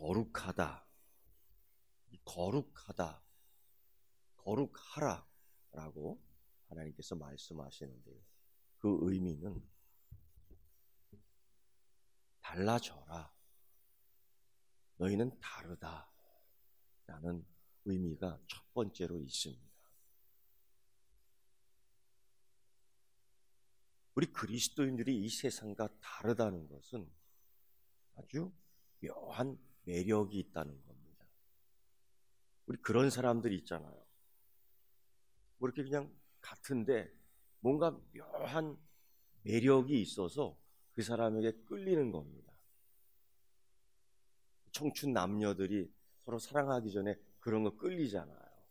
거룩하다, 거룩하다, 거룩하라라고 하나님께서 말씀하시는데요. 그 의미는 달라져라, 너희는 다르다 라는 의미가 첫 번째로 있습니다. 우리 그리스도인들이 이 세상과 다르다는 것은 아주 묘한 매력이 있다는 겁니다. 우리 그런 사람들이 있잖아요. 뭐 이렇게 그냥 같은데 뭔가 묘한 매력이 있어서 그 사람에게 끌리는 겁니다. 청춘 남녀들이 서로 사랑하기 전에 그런 거 끌리잖아요.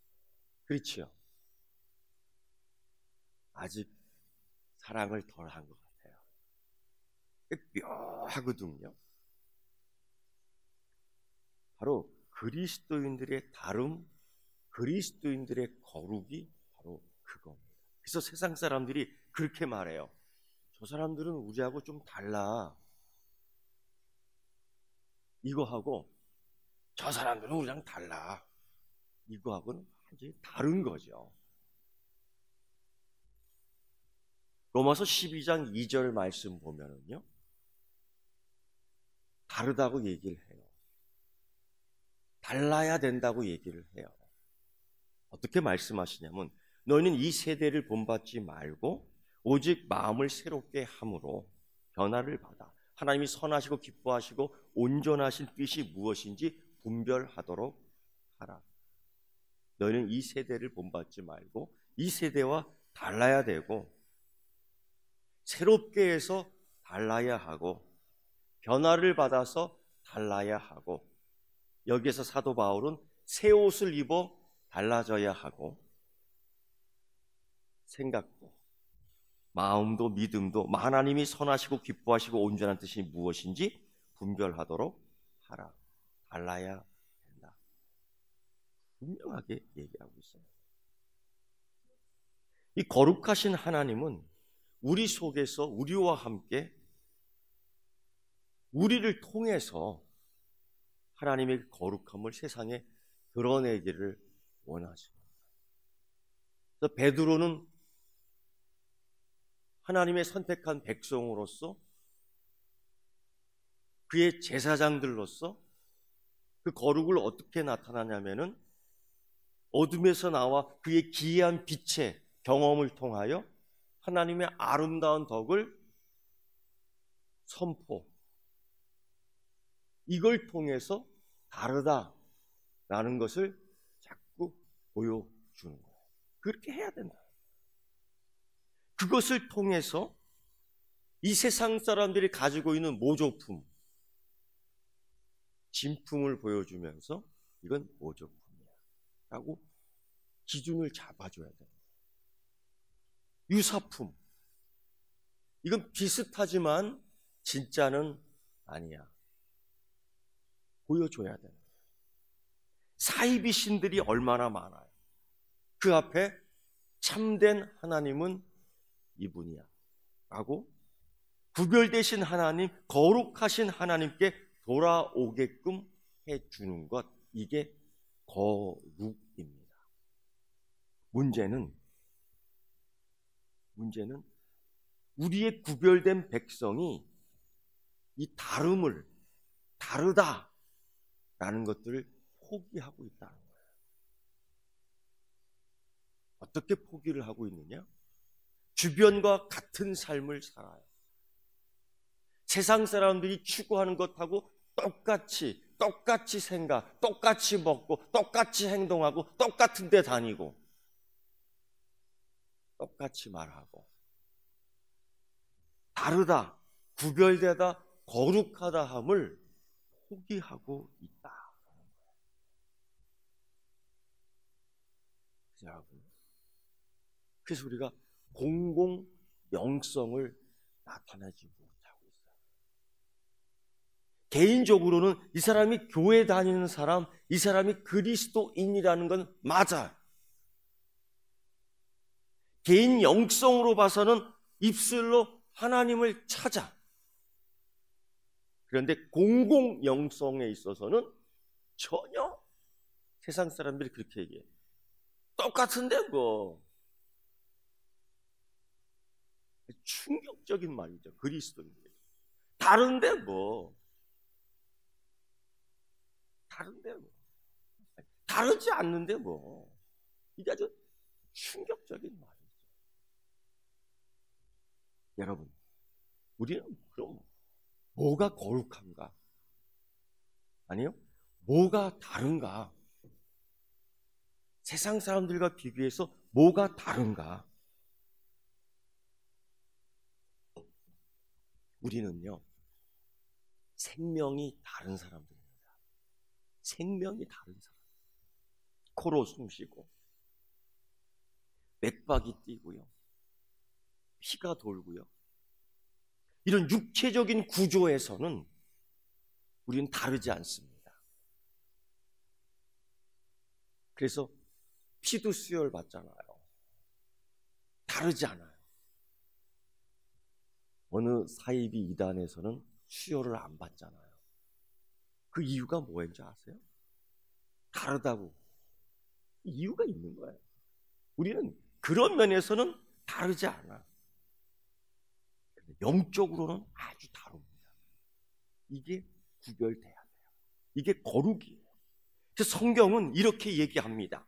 그렇지요? 아직 사랑을 덜 한 것 같아요. 묘하거든요. 바로 그리스도인들의 다름, 그리스도인들의 거룩이 바로 그겁니다. 그래서 세상 사람들이 그렇게 말해요. 저 사람들은 우리하고 좀 달라. 이거하고 저 사람들은 우리랑 달라. 이거하고는 완전히 다른 거죠. 로마서 12장 2절 말씀 보면은요, 다르다고 얘기를 해요. 달라야 된다고 얘기를 해요. 어떻게 말씀하시냐면, 너희는 이 세대를 본받지 말고 오직 마음을 새롭게 함으로 변화를 받아 하나님이 선하시고 기뻐하시고 온전하신 뜻이 무엇인지 분별하도록 하라. 너희는 이 세대를 본받지 말고 이 세대와 달라야 되고, 새롭게 해서 달라야 하고, 변화를 받아서 달라야 하고, 여기에서 사도 바울은 새 옷을 입어 달라져야 하고, 생각도 마음도 믿음도 하나님이 선하시고 기뻐하시고 온전한 뜻이 무엇인지 분별하도록 하라. 달라야 된다. 분명하게 얘기하고 있어요. 이 거룩하신 하나님은 우리 속에서 우리와 함께 우리를 통해서 하나님의 거룩함을 세상에 드러내기를 원하십니다. 그래서 베드로는 하나님의 선택한 백성으로서, 그의 제사장들로서 그 거룩을 어떻게 나타나냐면은 어둠에서 나와 그의 기이한 빛의 경험을 통하여 하나님의 아름다운 덕을 선포, 이걸 통해서 다르다라는 것을 자꾸 보여주는 거예요. 그렇게 해야 된다. 그것을 통해서 이 세상 사람들이 가지고 있는 모조품, 진품을 보여주면서 이건 모조품이야 라고 기준을 잡아줘야 됩니다. 유사품, 이건 비슷하지만 진짜는 아니야, 보여줘야 됩니다. 사이비 신들이 얼마나 많아요. 그 앞에 참된 하나님은 이분이야 라고 구별되신 하나님, 거룩하신 하나님께 돌아오게끔 해주는 것, 이게 거룩입니다. 문제는 우리의 구별된 백성이 이 다름을, 다르다라는 것들을 포기하고 있다는 거예요. 어떻게 포기를 하고 있느냐? 주변과 같은 삶을 살아요. 세상 사람들이 추구하는 것하고 똑같이 생각, 똑같이 먹고, 똑같이 행동하고, 똑같은 데 다니고, 똑같이 말하고, 다르다, 구별되다, 거룩하다 함을 포기하고 있다. 여러분, 그래서 우리가 공공 영성을 나타내지 못하고 있어요. 개인적으로는 이 사람이 교회 다니는 사람, 이 사람이 그리스도인이라는 건 맞아. 개인 영성으로 봐서는 입술로 하나님을 찾아. 그런데 공공 영성에 있어서는 전혀. 세상 사람들이 그렇게 얘기해. 똑같은데 뭐. 충격적인 말이죠. 그리스도인들. 다른데 뭐. 다른데 뭐. 다르지 않는데 뭐. 이게 아주 충격적인 말이죠. 여러분, 우리는 그럼 뭐가 거룩한가? 아니요? 뭐가 다른가? 세상 사람들과 비교해서 뭐가 다른가? 우리는요, 생명이 다른 사람들입니다. 생명이 다른 사람. 코로 숨 쉬고, 맥박이 뛰고요, 피가 돌고요. 이런 육체적인 구조에서는 우리는 다르지 않습니다. 그래서 피도 수혈 받잖아요. 다르지 않아요. 어느 사이비 이단에서는 수혈을 안 받잖아요. 그 이유가 뭐인지 아세요? 다르다고. 이유가 있는 거예요. 우리는 그런 면에서는 다르지 않아. 영적으로는 아주 다릅니다. 이게 구별돼야 돼요. 이게 거룩이에요. 그래서 성경은 이렇게 얘기합니다.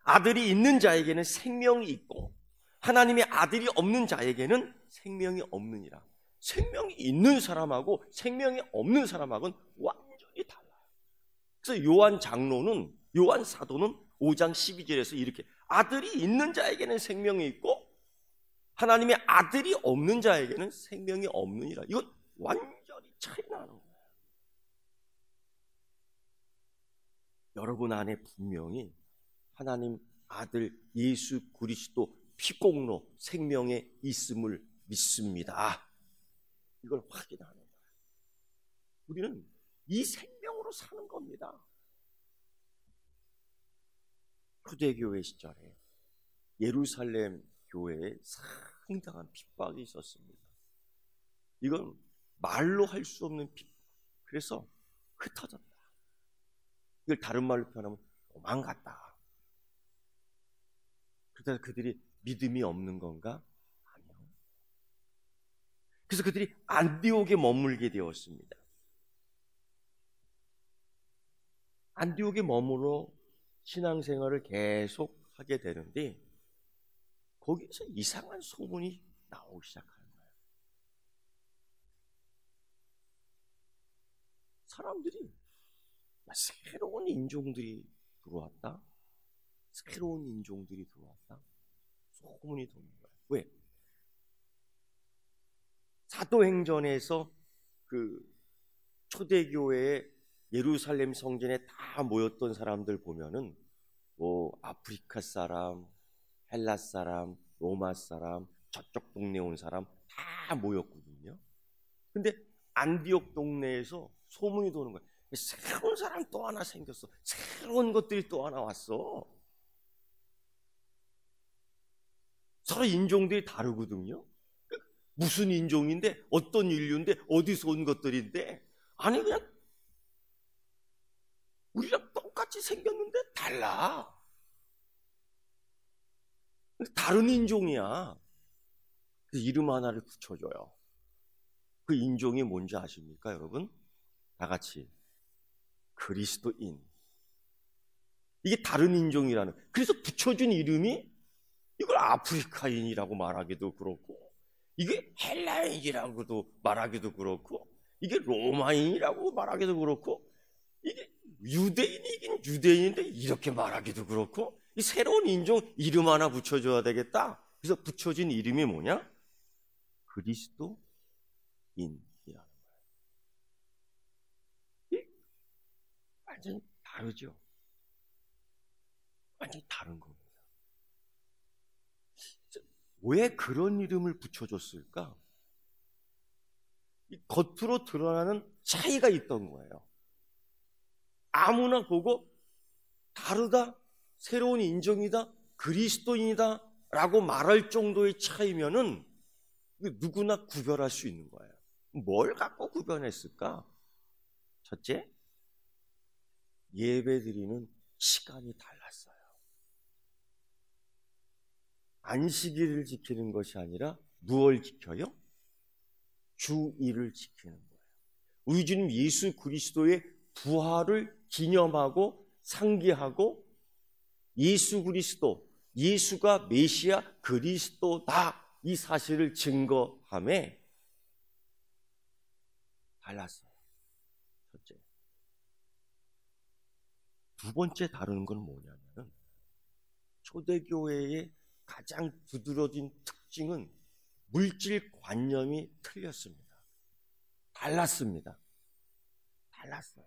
아들이 있는 자에게는 생명이 있고 하나님의 아들이 없는 자에게는 생명이 없느니라. 생명이 있는 사람하고 생명이 없는 사람하고는 완전히 달라요. 그래서 요한 장로는, 요한 사도는 5장 12절에서 이렇게, 아들이 있는 자에게는 생명이 있고 하나님의 아들이 없는 자에게는 생명이 없느니라. 이건 완전히 차이 나는 거예요. 여러분 안에 분명히 하나님 아들 예수 그리스도 피공로 생명에 있음을 믿습니다. 이걸 확인하는 거예요. 우리는 이 생명으로 사는 겁니다. 초대교회 시절에 예루살렘 교회에 상당한 핍박이 있었습니다. 이건 말로 할 수 없는 핍박. 그래서 흩어졌다. 이걸 다른 말로 표현하면 도망갔다. 그래서 그들이 믿음이 없는 건가? 아니요. 그래서 그들이 안디옥에 머물게 되었습니다. 안디옥에 머물러 신앙생활을 계속 하게 되는데 거기서 이상한 소문이 나오기 시작하는 거예요. 사람들이 새로운 인종들이 들어왔다. 새로운 인종들이 들어왔다. 소문이 도는 거예요. 왜? 사도행전에서 그 초대교회에 예루살렘 성전에 다 모였던 사람들 보면은 뭐 아프리카 사람, 헬라 사람, 로마 사람, 저쪽 동네 온 사람 다 모였거든요. 근데 안디옥 동네에서 소문이 도는 거예요. 새로운 사람 또 하나 생겼어. 새로운 것들이 또 하나 왔어. 서로 인종들이 다르거든요. 무슨 인종인데, 어떤 인류인데, 어디서 온 것들인데, 아니 그냥 우리랑 똑같이 생겼는데 달라. 다른 인종이야. 그래서 이름 하나를 붙여줘요. 그 인종이 뭔지 아십니까, 여러분? 다 같이 그리스도인. 이게 다른 인종이라는. 그래서 붙여준 이름이 이걸 아프리카인이라고 말하기도 그렇고, 이게 헬라인이라고도 말하기도 그렇고, 이게 로마인이라고 말하기도 그렇고, 이게 유대인이긴 유대인인데 이렇게 말하기도 그렇고, 이 새로운 인종 이름 하나 붙여줘야 되겠다. 그래서 붙여진 이름이 뭐냐? 그리스도인이라는 거예요. 이게 완전히 다르죠. 완전히 다른 겁니다. 왜 그런 이름을 붙여줬을까? 이 겉으로 드러나는 차이가 있던 거예요. 아무나 보고 다르다, 새로운 인종이다, 그리스도인이다 라고 말할 정도의 차이면은 누구나 구별할 수 있는 거예요. 뭘 갖고 구별했을까? 첫째, 예배드리는 시간이 달랐어요. 안식일을 지키는 것이 아니라 무엇을 지켜요? 주일을 지키는 거예요. 우리 주님 예수 그리스도의 부활을 기념하고 상기하고 예수 그리스도, 예수가 메시아 그리스도다 이 사실을 증거함에 달랐어요. 첫째. 두 번째 다른 건 뭐냐면 초대교회의 가장 두드러진 특징은 물질 관념이 틀렸습니다. 달랐습니다. 달랐어요.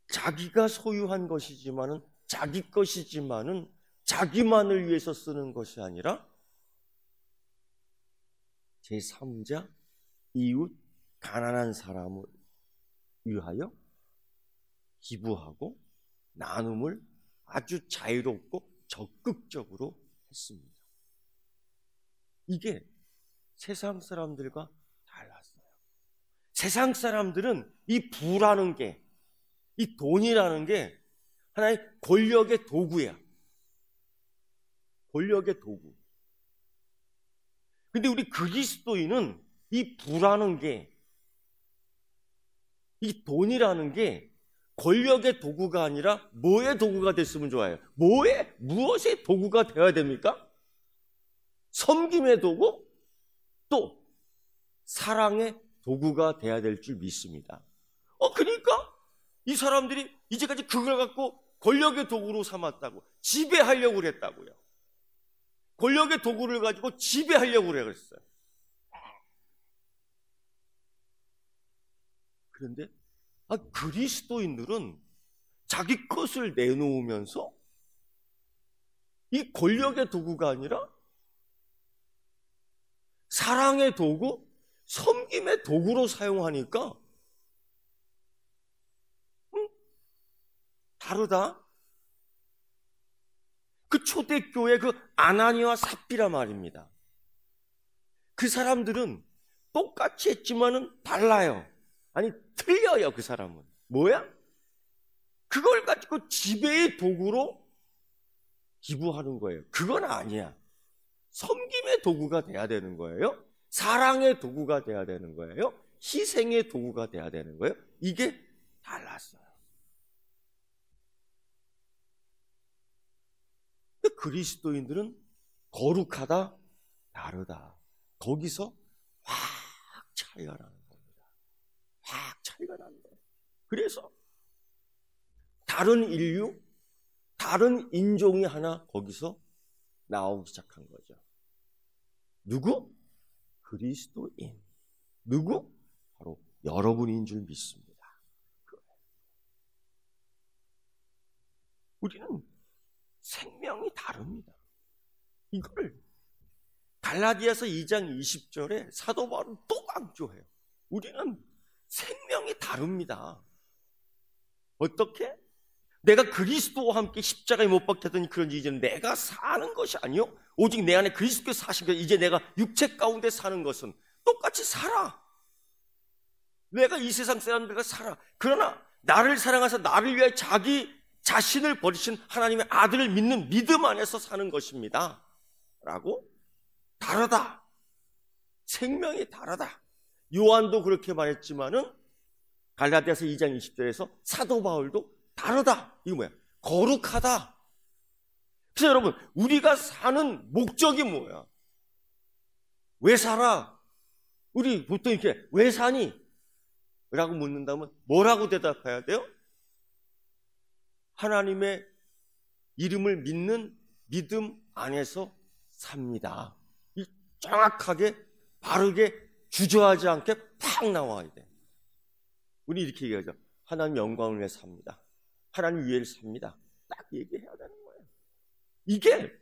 자기가 소유한 것이지만은 자기 것이지만은 자기만을 위해서 쓰는 것이 아니라 제3자, 이웃, 가난한 사람을 위하여 기부하고 나눔을 아주 자유롭고 적극적으로 했습니다. 이게 세상 사람들과 달랐어요. 세상 사람들은 이 부라는 게, 이 돈이라는 게 하나의 권력의 도구야. 권력의 도구. 근데 우리 그리스도인은 이 부라는 게, 이 돈이라는 게 권력의 도구가 아니라 뭐의 도구가 됐으면 좋아요? 무엇의 도구가 되어야 됩니까? 섬김의 도구? 또 사랑의 도구가 되어야 될 줄 믿습니다. 그러니까 이 사람들이 이제까지 그걸 갖고 권력의 도구로 삼았다고, 지배하려고 그랬다고요. 권력의 도구를 가지고 지배하려고 그랬어요. 그런데 그리스도인들은 자기 것을 내놓으면서 이 권력의 도구가 아니라 사랑의 도구, 섬김의 도구로 사용하니까 다르다. 그 초대교회 그 아나니와 삽비라 말입니다. 그 사람들은 똑같이 했지만은 달라요. 아니 틀려요. 그 사람은 뭐야? 그걸 가지고 지배의 도구로 기부하는 거예요. 그건 아니야. 섬김의 도구가 돼야 되는 거예요. 사랑의 도구가 돼야 되는 거예요. 희생의 도구가 돼야 되는 거예요. 이게 달랐어요. 그리스도인들은 거룩하다, 다르다. 거기서 확 차이가 나는 겁니다. 확 차이가 나는 거예요. 그래서 다른 인류, 다른 인종이 하나 거기서 나오기 시작한 거죠. 누구? 그리스도인. 누구? 바로 여러분인 줄 믿습니다. 우리는 생명이 다릅니다. 이걸 갈라디아서 2장 20절에 사도 바울은 또 강조해요. 우리는 생명이 다릅니다. 어떻게? 내가 그리스도와 함께 십자가에 못 박혔더니 그런지 이제는 내가 사는 것이 아니요 오직 내 안에 그리스도께서 사신 것. 이제 내가 육체 가운데 사는 것은 똑같이 살아. 내가 이 세상 사람들과 살아. 그러나 나를 사랑하사 나를 위하여 자기 자신을 버리신 하나님의 아들을 믿는 믿음 안에서 사는 것입니다. 라고 다르다. 생명이 다르다. 요한도 그렇게 말했지만은 갈라디아서 2장 20절에서 사도 바울도 다르다. 이거 뭐야? 거룩하다. 그래서 여러분, 우리가 사는 목적이 뭐야? 왜 살아? 우리 보통 이렇게 왜 사니? 라고 묻는다면 뭐라고 대답해야 돼요? 하나님의 이름을 믿는 믿음 안에서 삽니다. 이 정확하게 바르게 주저하지 않게 팍 나와야 돼. 우리 이렇게 얘기하죠. 하나님 영광을 위해 삽니다. 하나님 위해를 삽니다. 딱 얘기해야 되는 거예요. 이게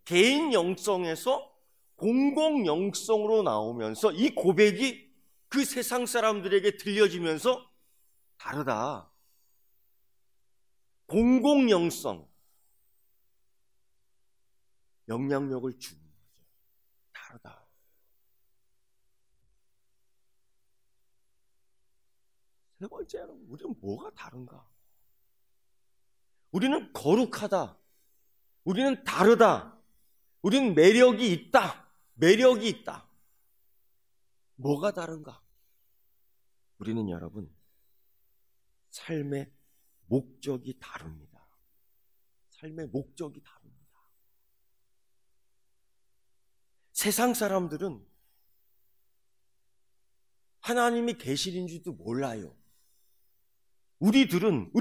개인 영성에서 공공 영성으로 나오면서 이 고백이 그 세상 사람들에게 들려지면서 다르다. 공공 영성, 영향력을 주는 거죠. 다르다. 세 번째는 우리는 뭐가 다른가? 우리는 거룩하다. 우리는 다르다. 우리는 매력이 있다. 매력이 있다. 뭐가 다른가? 우리는 여러분, 삶의 목적이 다릅니다. 삶의 목적이 다릅니다. 세상 사람들은 하나님이 계시는지도 몰라요. 우리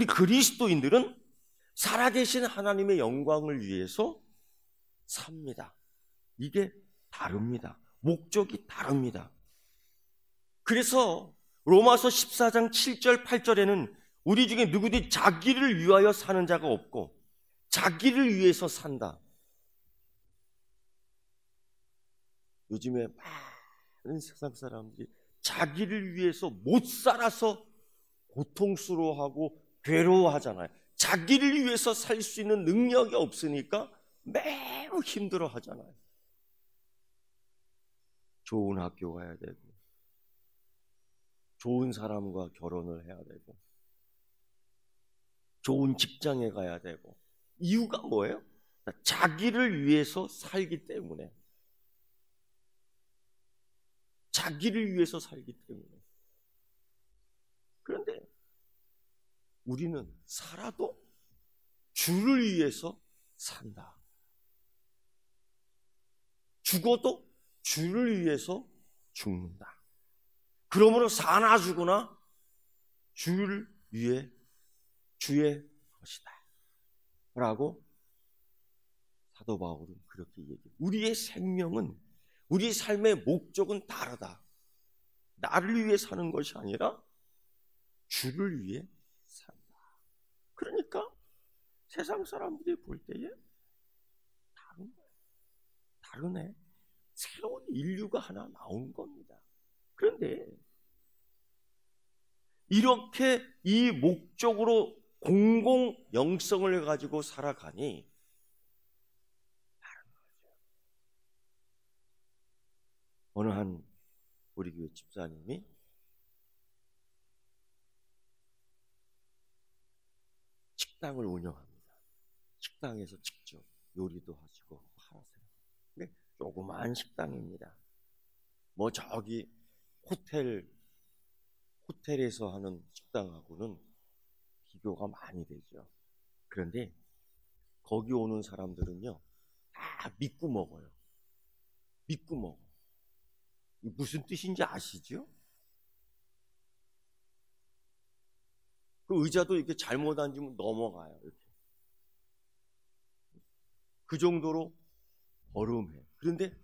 그리스도인들은 살아계신 하나님의 영광을 위해서 삽니다. 이게 다릅니다. 목적이 다릅니다. 그래서 로마서 14장 7절 8절에는 우리 중에 누구든지 자기를 위하여 사는 자가 없고 자기를 위해서 산다. 요즘에 많은 세상 사람들이 자기를 위해서 못 살아서 고통스러워하고 괴로워하잖아요. 자기를 위해서 살 수 있는 능력이 없으니까 매우 힘들어 하잖아요. 좋은 학교 가야 되고, 좋은 사람과 결혼을 해야 되고, 좋은 직장에 가야 되고. 이유가 뭐예요? 자기를 위해서 살기 때문에. 자기를 위해서 살기 때문에. 그런데 우리는 살아도 주를 위해서 산다. 죽어도 주를 위해서 죽는다. 그러므로 사나 죽으나 주를 위해 주의 것이다 라고 사도 바울은 그렇게 얘기해요. 우리의 생명은, 우리 삶의 목적은 다르다. 나를 위해 사는 것이 아니라 주를 위해 산다. 그러니까 세상 사람들이 볼 때에 다른 거예요. 다르네. 새로운 인류가 하나 나온 겁니다. 그런데 이렇게 이 목적으로 공공 영성을 가지고 살아가니 다른 거죠. 어느 한 우리 교회 집사님이 식당을 운영합니다. 식당에서 직접 요리도 하시고 팔으세요. 근데 조그마한 식당입니다. 뭐 저기 호텔에서 하는 식당하고는 비교가 많이 되죠. 그런데 거기 오는 사람들은요, 다 믿고 먹어요. 믿고 먹어. 무슨 뜻인지 아시죠? 그 의자도 이렇게 잘못 앉으면 넘어가요. 이렇게. 그 정도로 어려움해. 그런데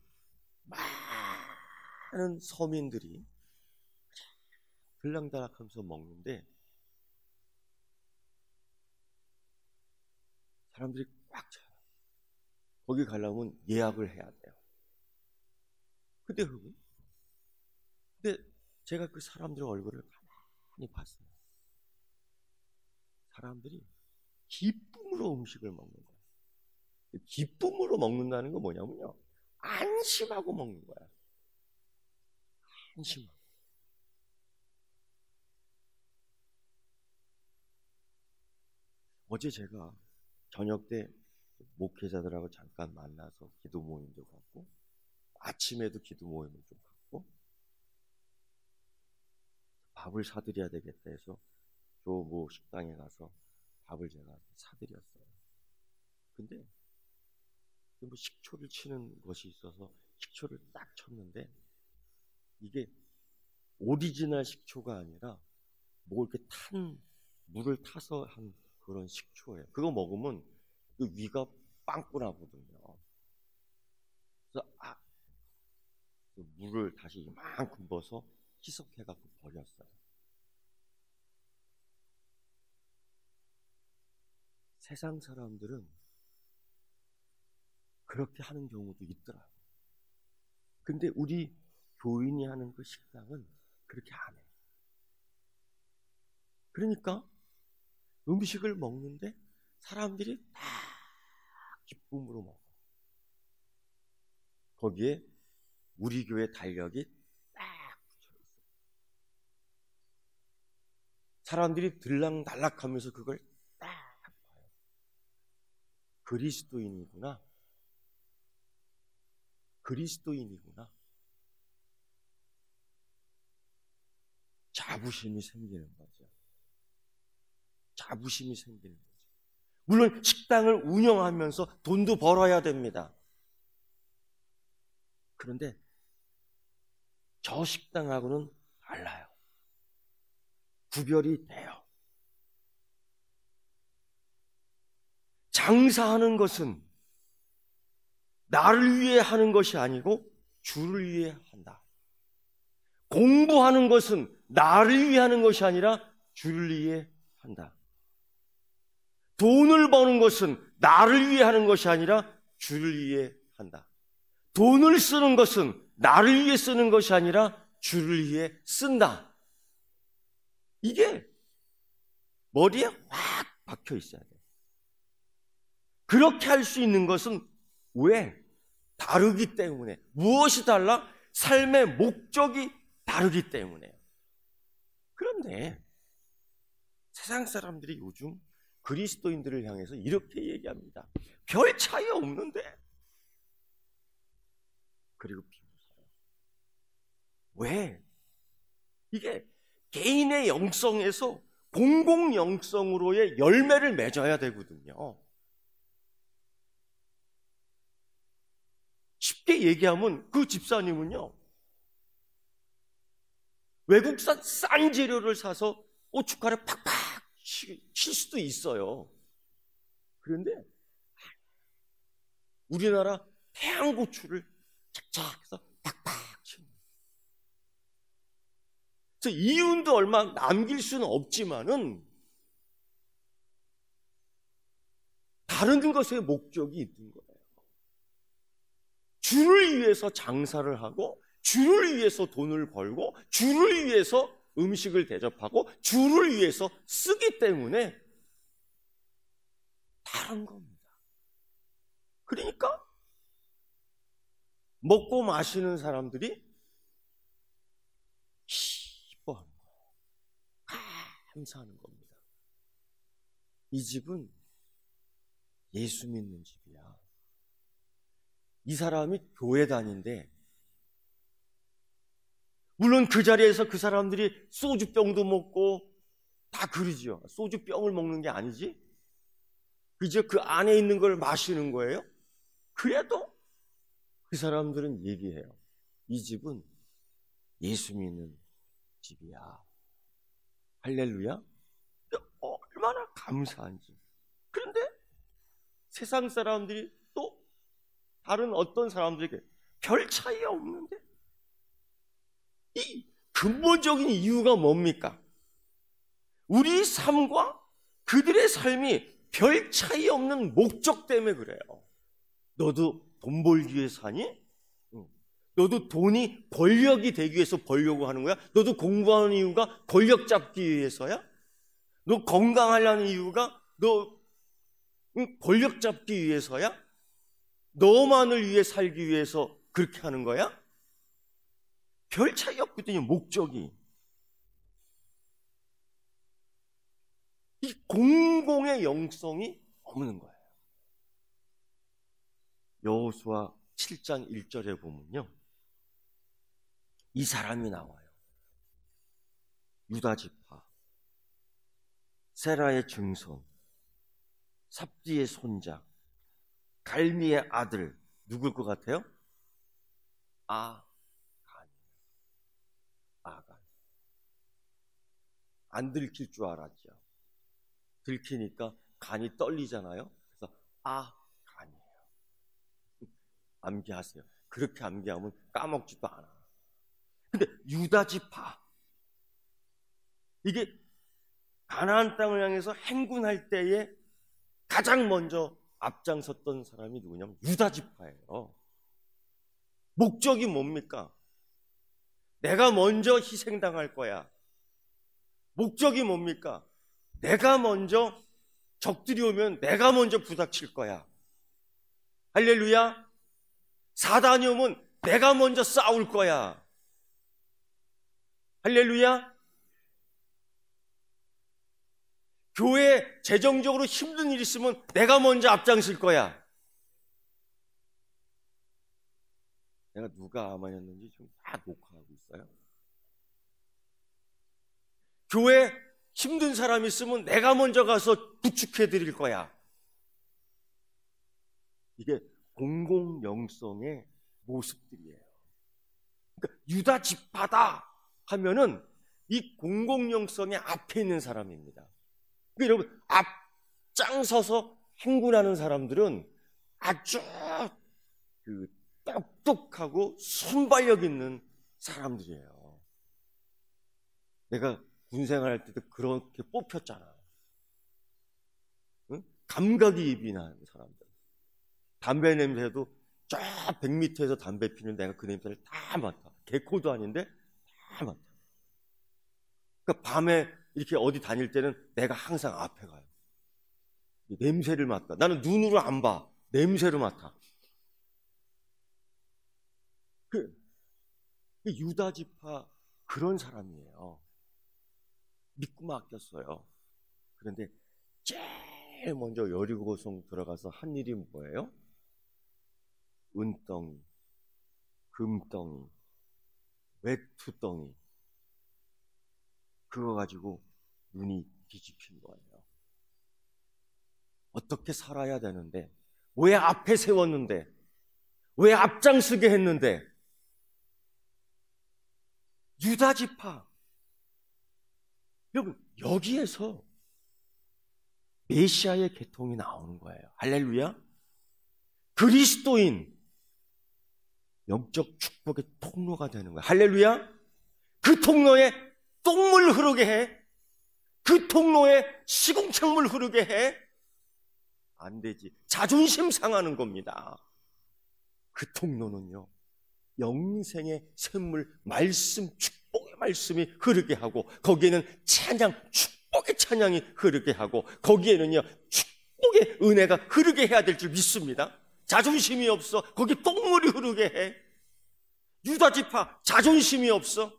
많은 서민들이 들락달락하면서 먹는데 사람들이 꽉 차요. 거기 가려면 예약을 해야 돼요. 근데 제가 그 사람들의 얼굴을 가만히 봤어요. 사람들이 기쁨으로 음식을 먹는 거예요. 기쁨으로 먹는다는 건 뭐냐면요, 안심하고 먹는 거야. 안심하고. 어제 제가 저녁 때 목회자들하고 잠깐 만나서 기도 모임도 갖고, 아침에도 기도 모임을 좀 갖고, 밥을 사드려야 되겠다 해서 뭐 식당에 가서 밥을 제가 사드렸어요. 근데 뭐 식초를 치는 것이 있어서 식초를 딱 쳤는데 이게 오리지널 식초가 아니라 뭐 이렇게 물을 타서 한 그런 식초예요. 그거 먹으면 그 위가 빵꾸 나거든요. 그래서 그 물을 다시 이만큼 부어서 희석해갖고 버렸어요. 세상 사람들은 그렇게 하는 경우도 있더라고요. 근데 우리 교인이 하는 그 식당은 그렇게 안 해요. 그러니까 음식을 먹는데 사람들이 다 기쁨으로 먹어. 거기에 우리 교회 달력이 딱 붙여 있어요. 사람들이 들락날락하면서 그걸 딱 봐요. 그리스도인이구나. 그리스도인이구나. 자부심이 생기는 거죠. 자부심이 생기는 거죠. 물론 식당을 운영하면서 돈도 벌어야 됩니다. 그런데 저 식당하고는 달라요. 구별이 돼요. 장사하는 것은 나를 위해 하는 것이 아니고 주를 위해 한다. 공부하는 것은 나를 위해 하는 것이 아니라 주를 위해 한다. 돈을 버는 것은 나를 위해 하는 것이 아니라 주를 위해 한다. 돈을 쓰는 것은 나를 위해 쓰는 것이 아니라 주를 위해 쓴다. 이게 머리에 확 박혀 있어야 돼요. 그렇게 할 수 있는 것은 왜? 다르기 때문에. 무엇이 달라? 삶의 목적이 다르기 때문에요. 그런데 세상 사람들이 요즘 그리스도인들을 향해서 이렇게 얘기합니다. 별 차이 없는데. 그리고 비웃어요. 왜? 이게 개인의 영성에서 공공 영성으로의 열매를 맺어야 되거든요. 쉽게 얘기하면 그 집사님은요, 외국산 싼 재료를 사서 고춧가루 팍팍 칠 수도 있어요. 그런데 우리나라 태양고추를 착착 해서 팍팍 치는. 그래서 이윤도 얼마 남길 수는 없지만은 다른 것의 목적이 있는 거예요. 주를 위해서 장사를 하고, 주를 위해서 돈을 벌고, 주를 위해서 음식을 대접하고, 주를 위해서 쓰기 때문에 다른 겁니다. 그러니까 먹고 마시는 사람들이 기뻐하는 거예요. 감사하는 겁니다. 이 집은 예수 믿는 집이야. 이 사람이 교회 다닌데, 물론 그 자리에서 그 사람들이 소주병도 먹고 다 그러지요. 소주병을 먹는 게 아니지. 그저 그 안에 있는 걸 마시는 거예요. 그래도 그 사람들은 얘기해요. 이 집은 예수 믿는 집이야. 할렐루야. 얼마나 감사한지. 그런데 세상 사람들이 또 다른 어떤 사람들에게 별 차이 없는데, 이 근본적인 이유가 뭡니까? 우리 삶과 그들의 삶이 별 차이 없는 목적 때문에 그래요. 너도 돈 벌기 위해서 사니? 너도 돈이 권력이 되기 위해서 벌려고 하는 거야? 너도 공부하는 이유가 권력 잡기 위해서야? 너 건강하려는 이유가 너 권력 잡기 위해서야? 너만을 위해 살기 위해서 그렇게 하는 거야? 별 차이 없거든요, 목적이. 이 공공의 영성이 없는 거예요. 여호수아 7장 1절에 보면요, 이 사람이 나와요. 유다 지파, 세라의 증손, 삽디의 손자, 갈미의 아들. 누굴 것 같아요? 아간. 안 들킬 줄 알았죠. 들키니까 간이 떨리잖아요. 그래서 아간이에요. 암기하세요. 그렇게 암기하면 까먹지도 않아. 근데 유다 지파, 이게 가나안 땅을 향해서 행군할 때에 가장 먼저 앞장섰던 사람이 누구냐면 유다 지파예요. 목적이 뭡니까? 내가 먼저 희생당할 거야. 목적이 뭡니까? 내가 먼저, 적들이 오면 내가 먼저 부닥칠 거야. 할렐루야. 사단이 오면 내가 먼저 싸울 거야. 할렐루야. 교회에 재정적으로 힘든 일 있으면 내가 먼저 앞장설 거야. 내가 누가 아멘했는지 지금 다 녹화하고 있어요. 교회에 힘든 사람이 있으면 내가 먼저 가서 부축해 드릴 거야. 이게 공공영성의 모습들이에요. 그러니까 유다 지파다 하면은 이 공공영성의 앞에 있는 사람입니다. 그러니까 여러분, 앞장서서 행군하는 사람들은 아주 똑똑하고 순발력 있는 사람들이에요. 내가 군생활할 때도 그렇게 뽑혔잖아. 응? 감각이입이 나는 사람들. 담배 냄새도 저 100m에서 담배 피는 내가 그 냄새를 다 맡아. 개코도 아닌데 다 맡아. 그러니까 밤에 이렇게 어디 다닐 때는 내가 항상 앞에 가요. 냄새를 맡아. 나는 눈으로 안 봐. 냄새를 맡아. 그 유다 지파 그런 사람이에요. 믿고 맡겼어요. 그런데 제일 먼저 여리고성 들어가서 한 일이 뭐예요? 은덩이, 금덩이, 외투덩이, 그거 가지고 눈이 뒤집힌 거예요. 어떻게 살아야 되는데, 왜 앞에 세웠는데, 왜 앞장서게 했는데, 유다 지파. 여러분, 여기에서 메시아의 계통이 나오는 거예요. 할렐루야. 그리스도인, 영적 축복의 통로가 되는 거예요. 할렐루야. 그 통로에 똥물 흐르게 해. 그 통로에 시궁창물 흐르게 해. 안 되지. 자존심 상하는 겁니다. 그 통로는요, 영생의 샘물, 말씀, 축복의 말씀이 흐르게 하고, 거기에는 찬양, 축복의 찬양이 흐르게 하고, 거기에는요, 축복의 은혜가 흐르게 해야 될 줄 믿습니다. 자존심이 없어. 거기 똥물이 흐르게 해. 유다 지파 자존심이 없어.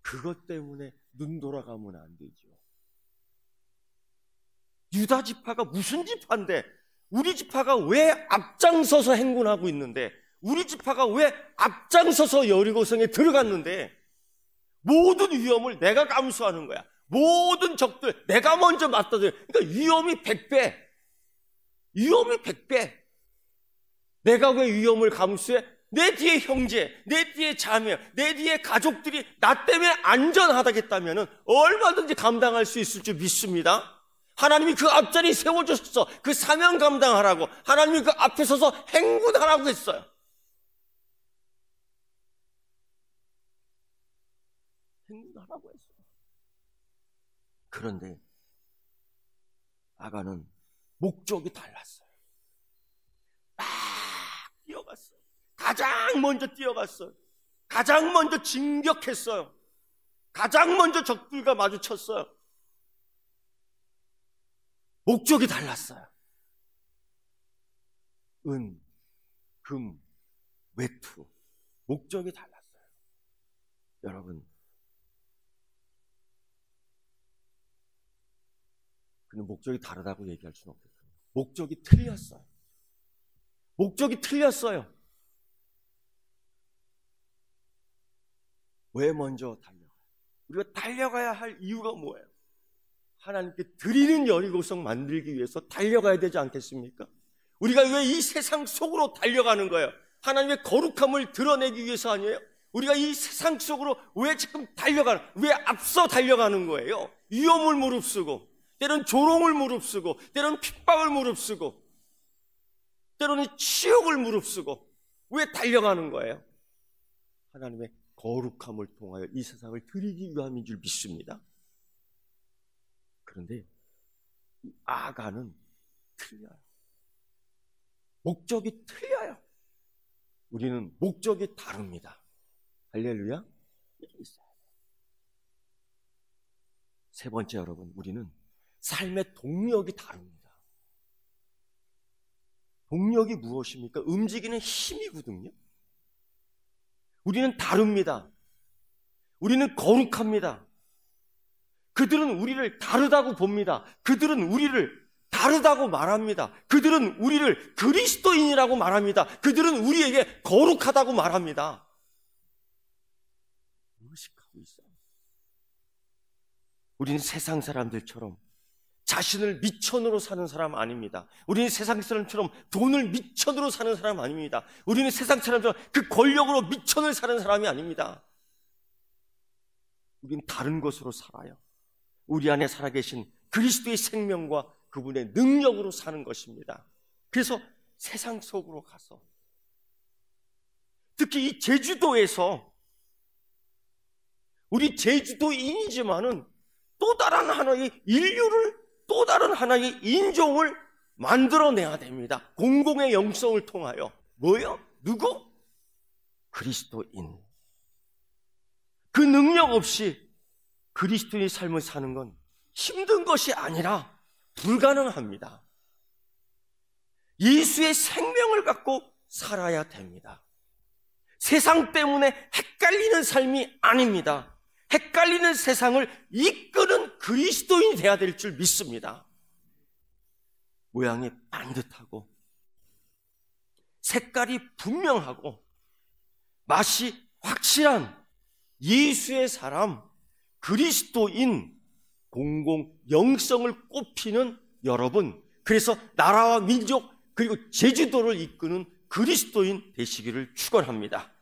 그것 때문에 눈 돌아가면 안 되죠. 유다 지파가 무슨 지파인데, 우리 지파가 왜 앞장서서 행군하고 있는데, 우리 지파가 왜 앞장서서 여리고성에 들어갔는데, 모든 위험을 내가 감수하는 거야. 모든 적들 내가 먼저 맞다들. 그러니까 위험이 100배. 위험이 100배. 내가 왜 위험을 감수해? 내 뒤에 형제, 내 뒤에 자매, 내 뒤에 가족들이 나 때문에 안전하다겠다면 얼마든지 감당할 수 있을 줄 믿습니다. 하나님이 그 앞자리 세워줬어. 그 사명 감당하라고. 하나님이 그 앞에 서서 행군하라고 했어요. 행군하라고 했어요. 그런데 아가는 목적이 달랐어요. 막 뛰어갔어요. 가장 먼저 뛰어갔어요. 가장 먼저 진격했어요. 가장 먼저 적들과 마주쳤어요. 목적이 달랐어요. 은, 금, 외투. 목적이 달랐어요. 여러분, 근데 목적이 다르다고 얘기할 수는 없겠어요. 목적이 틀렸어요. 목적이 틀렸어요. 왜 먼저 달려가요? 우리가 달려가야 할 이유가 뭐예요? 하나님께 드리는 여리고성 만들기 위해서 달려가야 되지 않겠습니까? 우리가 왜 이 세상 속으로 달려가는 거예요? 하나님의 거룩함을 드러내기 위해서 아니에요? 우리가 이 세상 속으로 왜 지금 달려가는, 왜 앞서 달려가는 거예요? 위험을 무릅쓰고, 때로는 조롱을 무릅쓰고, 때로는 핍박을 무릅쓰고, 때로는 치욕을 무릅쓰고, 왜 달려가는 거예요? 하나님의 거룩함을 통하여 이 세상을 드리기 위함인 줄 믿습니다. 그런데 이 아가는 틀려요. 목적이 틀려요. 우리는 목적이 다릅니다. 할렐루야. 이게 있어요. 세 번째, 여러분, 우리는 삶의 동력이 다릅니다. 동력이 무엇입니까? 움직이는 힘이거든요. 우리는 다릅니다. 우리는 거룩합니다. 그들은 우리를 다르다고 봅니다. 그들은 우리를 다르다고 말합니다. 그들은 우리를 그리스도인이라고 말합니다. 그들은 우리에게 거룩하다고 말합니다. 무식하고 있어요. 우리는 세상 사람들처럼 자신을 미천으로 사는 사람 아닙니다. 우리는 세상 사람처럼 돈을 미천으로 사는 사람 아닙니다. 우리는 세상 사람처럼 그 권력으로 미천을 사는 사람이 아닙니다. 우리는 다른 것으로 살아요. 우리 안에 살아계신 그리스도의 생명과 그분의 능력으로 사는 것입니다. 그래서 세상 속으로 가서, 특히 이 제주도에서, 우리 제주도인이지만은 또 다른 하나의 인류를, 또 다른 하나의 인종을 만들어내야 됩니다. 공공의 영성을 통하여. 뭐요? 누구? 그리스도인. 그 능력 없이 그리스도인의 삶을 사는 건 힘든 것이 아니라 불가능합니다. 예수의 생명을 갖고 살아야 됩니다. 세상 때문에 헷갈리는 삶이 아닙니다. 헷갈리는 세상을 이끄는 그리스도인이 되어야 될 줄 믿습니다. 모양이 반듯하고 색깔이 분명하고 맛이 확실한 예수의 사람, 그리스도인, 공공 영성을 꼽히는 여러분, 그래서 나라와 민족 그리고 제주도를 이끄는 그리스도인 되시기를 축원합니다.